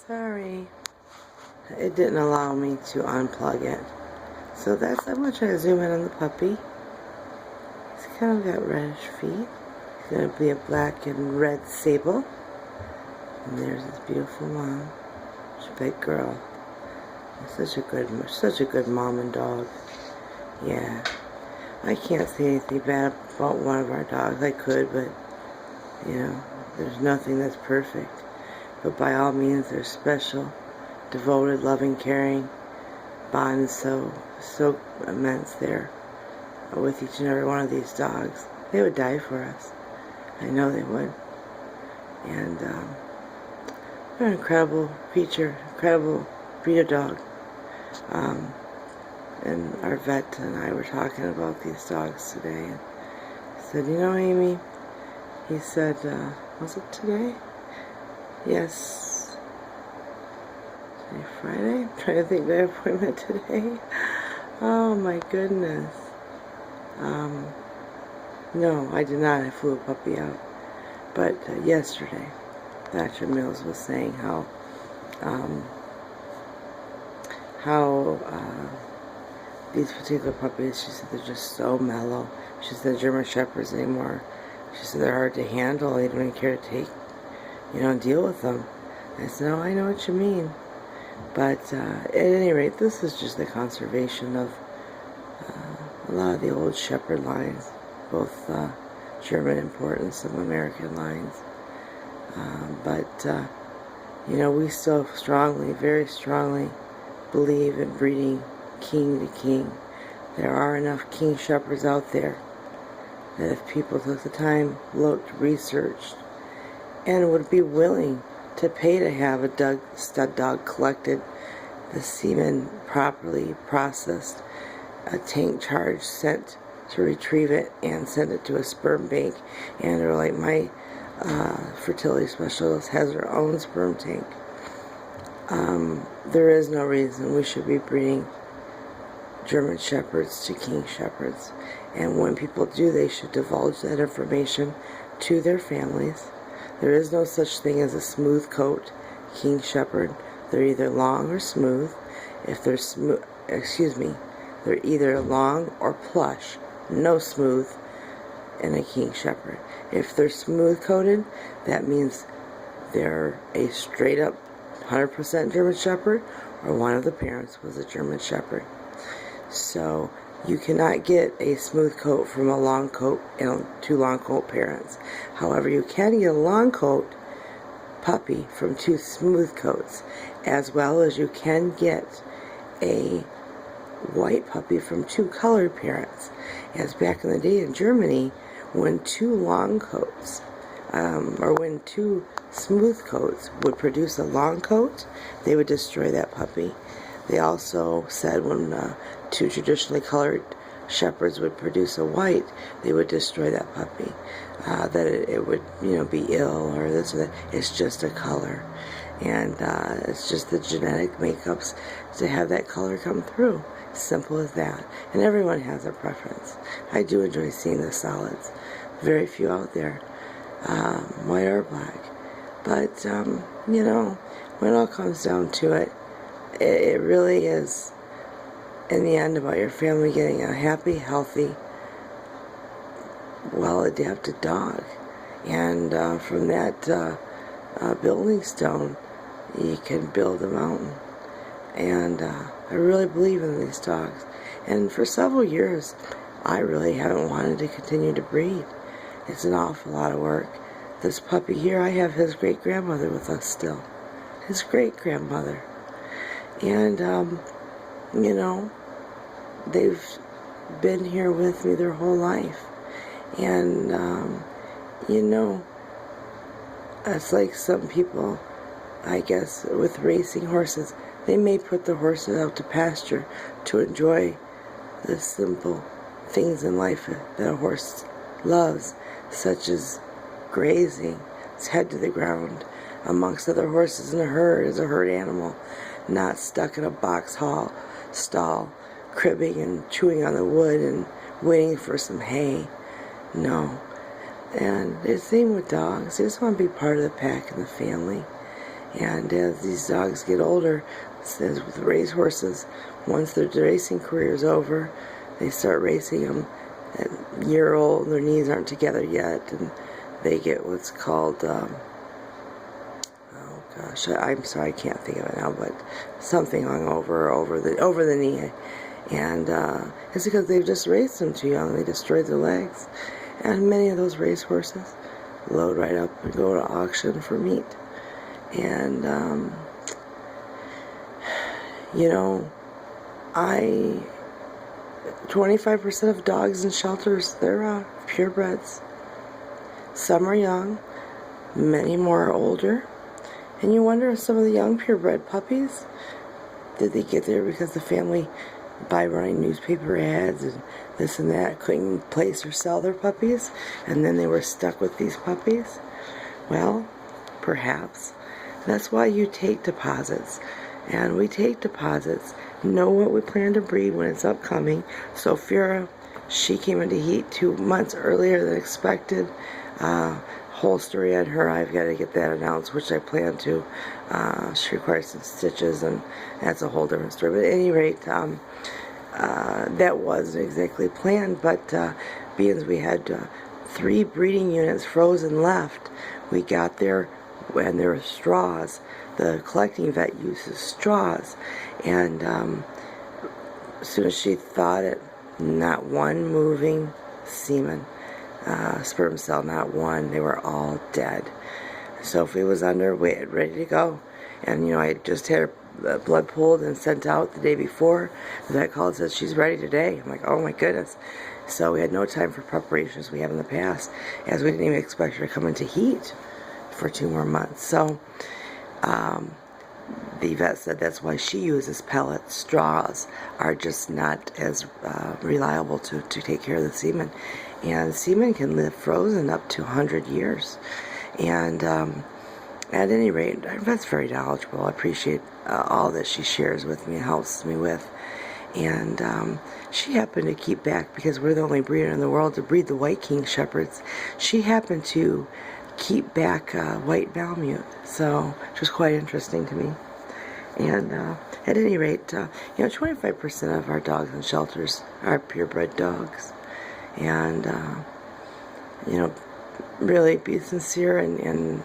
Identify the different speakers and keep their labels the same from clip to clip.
Speaker 1: Sorry, it didn't allow me to unplug it. So I'm going to try to zoom in on the puppy. He's kind of got reddish feet. He's going to be a black and red sable. And there's his beautiful mom. She's a big girl. Such a good mom and dog. Yeah. I can't say anything bad about one of our dogs. I could, but, you know, there's nothing that's perfect. But by all means, they're special, devoted, loving, caring, bond so immense there with each and every one of these dogs. They would die for us. I know they would. And they're an incredible creature, incredible breed of dog. And our vet and I were talking about these dogs today. And he said, you know, Amy, he said, was it today? Yes. Today, Friday? I'm trying to think of the appointment today. Oh my goodness. No, I did not. I flew a puppy out. But yesterday, Dr. Mills was saying how these particular puppies, she said, they're just so mellow. She said German Shepherds anymore. She said they're hard to handle. They don't even care to take, deal with them. I said, oh, I know what you mean. But at any rate, this is just the conservation of a lot of the old Shepherd lines, both German import and some American lines. But we still strongly, very strongly believe in breeding king to king. There are enough King Shepherds out there that if people took the time, looked, researched, and would be willing to pay to have a stud dog collected, the semen properly processed, a tank charge sent to retrieve it and send it to a sperm bank, or like my fertility specialist has her own sperm tank. There is no reason we should be breeding German Shepherds to King Shepherds. And when people do, they should divulge that information to their families. There is no such thing as a smooth coat King Shepherd. They're either long or smooth. If they're they're either long or plush. No smooth in a King Shepherd. If they're smooth coated, that means they're a straight up 100% German Shepherd, or one of the parents was a German Shepherd. So you cannot get a smooth coat from a long coat and two long coat parents. However, you can get a long coat puppy from two smooth coats, as well as you can get a white puppy from two colored parents. As back in the day in Germany, when two long coats or when two smooth coats would produce a long coat, they would destroy that puppy. They also said when two traditionally colored shepherds would produce a white, they would destroy that puppy. That it would, be ill or this or that. It's just a color. And it's just the genetic makeups to have that color come through. Simple as that. And everyone has a preference. I do enjoy seeing the solids. Very few out there, white or black. But, when it all comes down to it, it really is, in the end, about your family getting a happy, healthy, well-adapted dog. And from that building stone, you can build a mountain. And I really believe in these dogs. And for several years, I really haven't wanted to continue to breed. It's an awful lot of work. This puppy here, I have his great-grandmother with us still. His great-grandmother. And, they've been here with me their whole life. And, it's like some people, I guess, with racing horses, they may put the horses out to pasture to enjoy the simple things in life that a horse loves, such as grazing, its head to the ground, amongst other horses in a herd as a herd animal, not stuck in a box stall, cribbing and chewing on the wood and waiting for some hay. No. And the same with dogs. They just want to be part of the pack and the family. And as these dogs get older, as with racehorses, once their racing career is over, they start racing them at a year old. Their knees aren't together yet, and they get what's called, oh gosh, I'm sorry, I can't think of it now, but something hung over the knee. And it's because they've just raced them too young. They destroyed their legs. And many of those racehorses load right up and go to auction for meat. And, you know, 25% of dogs in shelters, they're purebreds. Some are young, many more are older. And you wonder if some of the young purebred puppies, did they get there because the family, by running newspaper ads and this and that, couldn't place or sell their puppies, and then they were stuck with these puppies? Well, perhaps. That's why you take deposits. And we take deposits, know what we plan to breed when it's upcoming. So Fira, she came into heat 2 months earlier than expected. Whole story on her, I've got to get that announced, which I plan to. She requires some stitches, and that's a whole different story. But at any rate, that wasn't exactly planned, but being as we had 3 breeding units frozen left, we got there when there were straws. The collecting vet uses straws, and as soon as she thought it, not one moving semen. Sperm cell, not one. They were all dead. Sophie was under weight, ready to go. And, you know, I had just had her blood pulled and sent out the day before. The vet called and said, she's ready today. I'm like, oh my goodness. So we had no time for preparations we have in the past, as we didn't even expect her to come into heat for 2 more months. So the vet said that's why she uses pellets. Straws are just not as reliable to take care of the semen. And semen can live frozen up to 100 years. And at any rate, that's very knowledgeable. I appreciate all that she shares with me and helps me with. And she happened to keep back, because we're the only breeder in the world to breed the white king shepherds. She happened to keep back white Malamute, so which was quite interesting to me. And at any rate, you know, 25% of our dogs in shelters are purebred dogs. And, you know, really be sincere and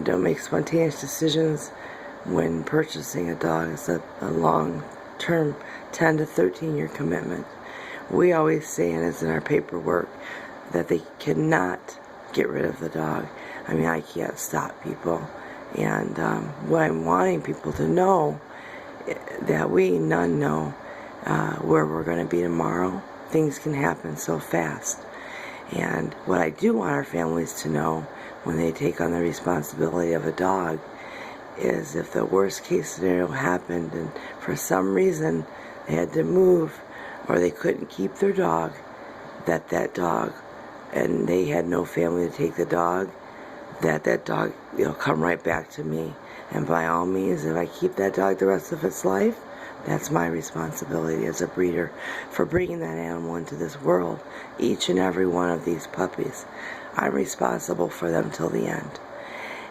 Speaker 1: don't make spontaneous decisions when purchasing a dog. It's a long-term 10 to 13-year commitment. We always say, and it's in our paperwork, that they cannot get rid of the dog. I mean, I can't stop people. And what I'm wanting people to know, that we none know where we're going to be tomorrow. Things can happen so fast. And what I do want our families to know when they take on the responsibility of a dog is, if the worst case scenario happened and for some reason they had to move or they couldn't keep their dog, that dog, and they had no family to take the dog, that dog, you know, come right back to me. And by all means, if I keep that dog the rest of its life, that's my responsibility as a breeder for bringing that animal into this world. Each and every one of these puppies, I'm responsible for them till the end.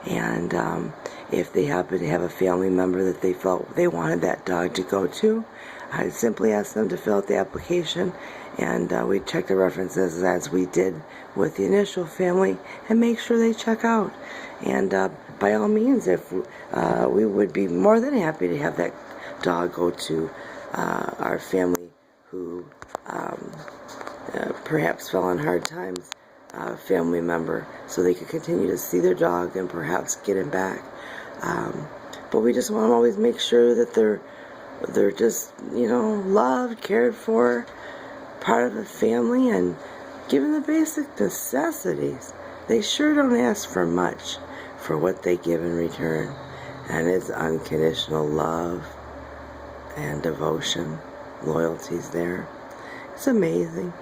Speaker 1: And if they happen to have a family member that they felt they wanted that dog to go to, I simply ask them to fill out the application, and we check the references as we did with the initial family and make sure they check out. And by all means, if we would be more than happy to have that dog go to our family who perhaps fell on hard times, family member, so they could continue to see their dog and perhaps get him back. But we just want to always make sure that they're just, you know, loved, cared for, part of the family, and given the basic necessities. They sure don't ask for much for what they give in return, and it's unconditional love and devotion. Loyalty's there. It's amazing.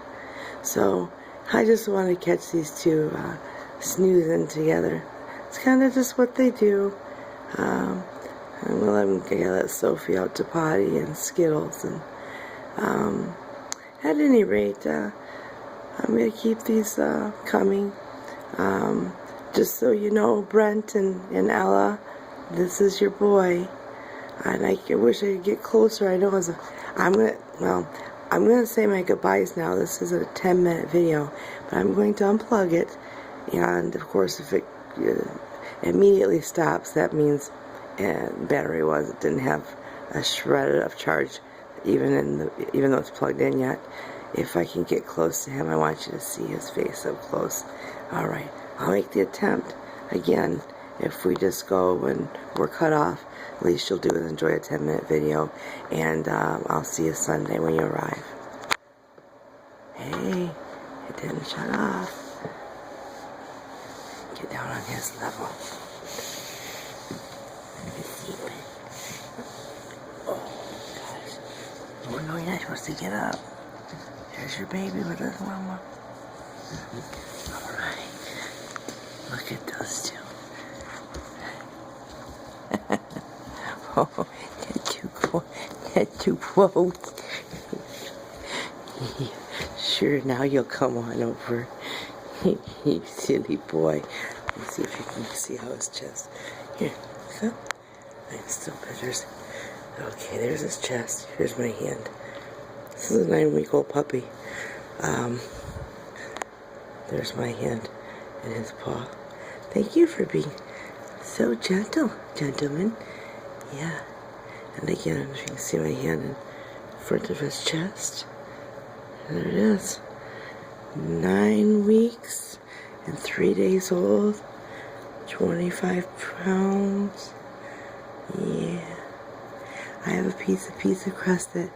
Speaker 1: So I just want to catch these two snoozing together. It's kind of just what they do. And we'll let Sophie out to potty and Skittles. And at any rate, I'm going to keep these coming. Just so you know, Brent and Ella, this is your boy. And I wish I could get closer. I know I'm gonna say my goodbyes now. This is a 10-minute video, but I'm going to unplug it. And of course, if it immediately stops, that means battery it didn't have a shred of charge, even though it's plugged in yet. If I can get close to him, I want you to see his face up close. All right, I'll make the attempt again. If we just go and we're cut off, at least you'll do is enjoy a 10-minute video, and I'll see you Sunday when you arrive. Hey, it didn't shut off. Get down on his level. Oh, gosh. Oh, no, you're not supposed to get up. There's your baby with his mama. All right. Look at those two. Oh, they're too close. Sure, now you'll come on over. You silly boy. Let's see if you can see how his chest. Here, come. I'm still pictures. Okay, there's his chest. Here's my hand. This is a 9-week-old puppy. There's my hand and his paw. Thank you for being so gentle, gentlemen. Yeah. And again, if you can see my hand in front of his chest. There it is. 9 weeks and 3 days old. 25 pounds. Yeah. I have a piece of pizza crust that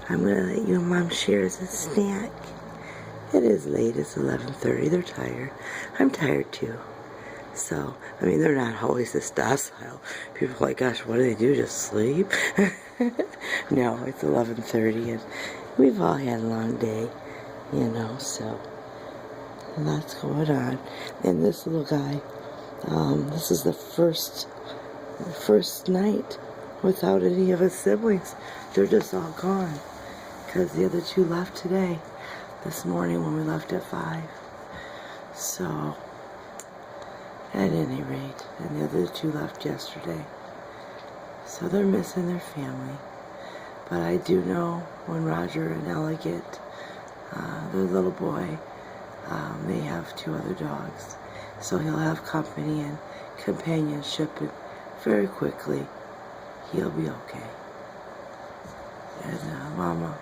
Speaker 1: I'm going to let you and Mom share as a snack. It is late. It's 11:30. They're tired. I'm tired too. So, I mean, they're not always this docile. People are like, gosh, what do they do? Just sleep? No, it's 11:30 and we've all had a long day, you know, so lots going on. And this little guy, this is the first night without any of his siblings. They're just all gone because the other two left today, this morning when we left at 5. So, at any rate, and the other two left yesterday. So they're missing their family. But I do know when Roger and Ella get their little boy, they have 2 other dogs. So he'll have company and companionship, and very quickly he'll be okay. And Mama,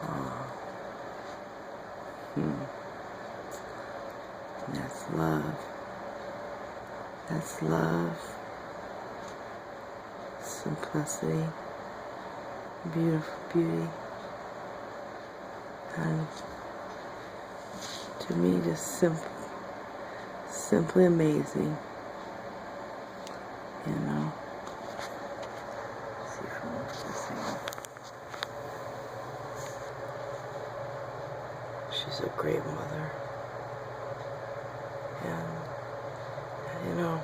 Speaker 1: that's love. That's love, simplicity, beautiful beauty, and to me just simply amazing, you know. Let's see if I want this thing. She's a great mother, and you know,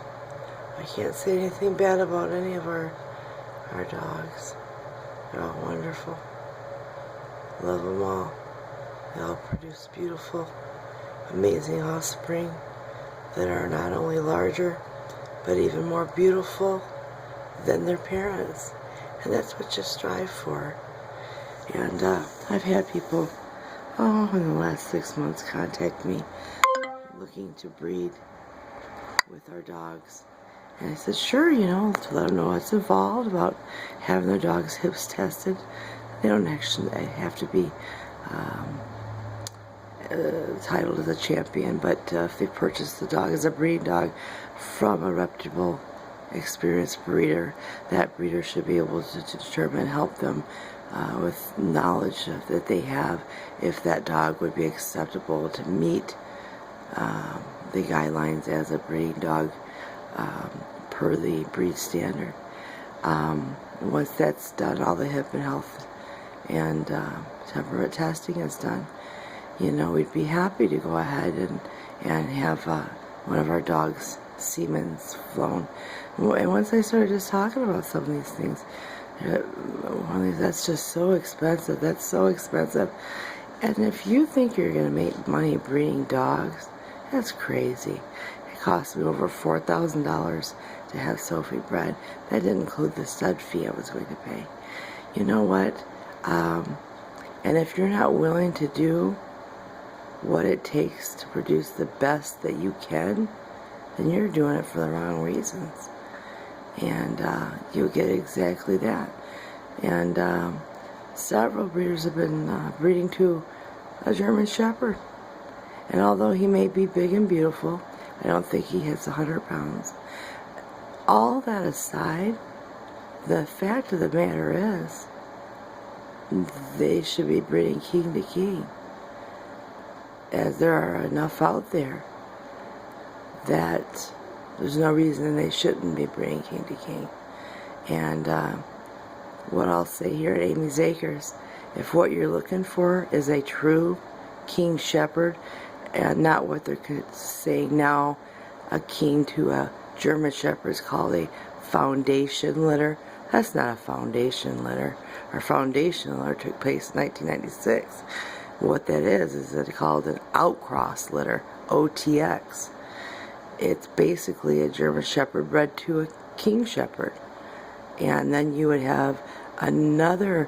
Speaker 1: I can't say anything bad about any of our dogs. They're all wonderful. Love them all. They all produce beautiful, amazing offspring that are not only larger, but even more beautiful than their parents. And that's what you strive for. And I've had people, in the last 6 months contact me looking to breed with our dogs. And I said, sure, you know, to let them know what's involved about having their dog's hips tested. They don't actually have to be titled as a champion, but if they purchase the dog as a breeding dog from a reputable, experienced breeder, that breeder should be able to determine and help them with knowledge that they have if that dog would be acceptable to meet the guidelines as a breeding dog per the breed standard. Once that's done, all the hip and health and temperament testing is done, you know, we'd be happy to go ahead and have one of our dogs' semens flown. And once I started just talking about some of these things, that's just so expensive. That's so expensive. And if you think you're going to make money breeding dogs, that's crazy. It costs me over $4,000 to have Sophie bred. That didn't include the stud fee I was going to pay. You know what? And if you're not willing to do what it takes to produce the best that you can, then you're doing it for the wrong reasons. And you'll get exactly that. And several breeders have been breeding to a German Shepherd. And although he may be big and beautiful, I don't think he hits 100 pounds. All that aside, the fact of the matter is, they should be breeding king to king, as there are enough out there that there's no reason they shouldn't be breeding king to king. And what I'll say here at Amy's Acres, if what you're looking for is a true king shepherd, and not what they're saying now, a king to a German shepherd is called a foundation litter. That's not a foundation litter. Our foundation litter took place in 1996. What that is it's called an outcross litter, OTX. It's basically a German shepherd bred to a king shepherd. And then you would have another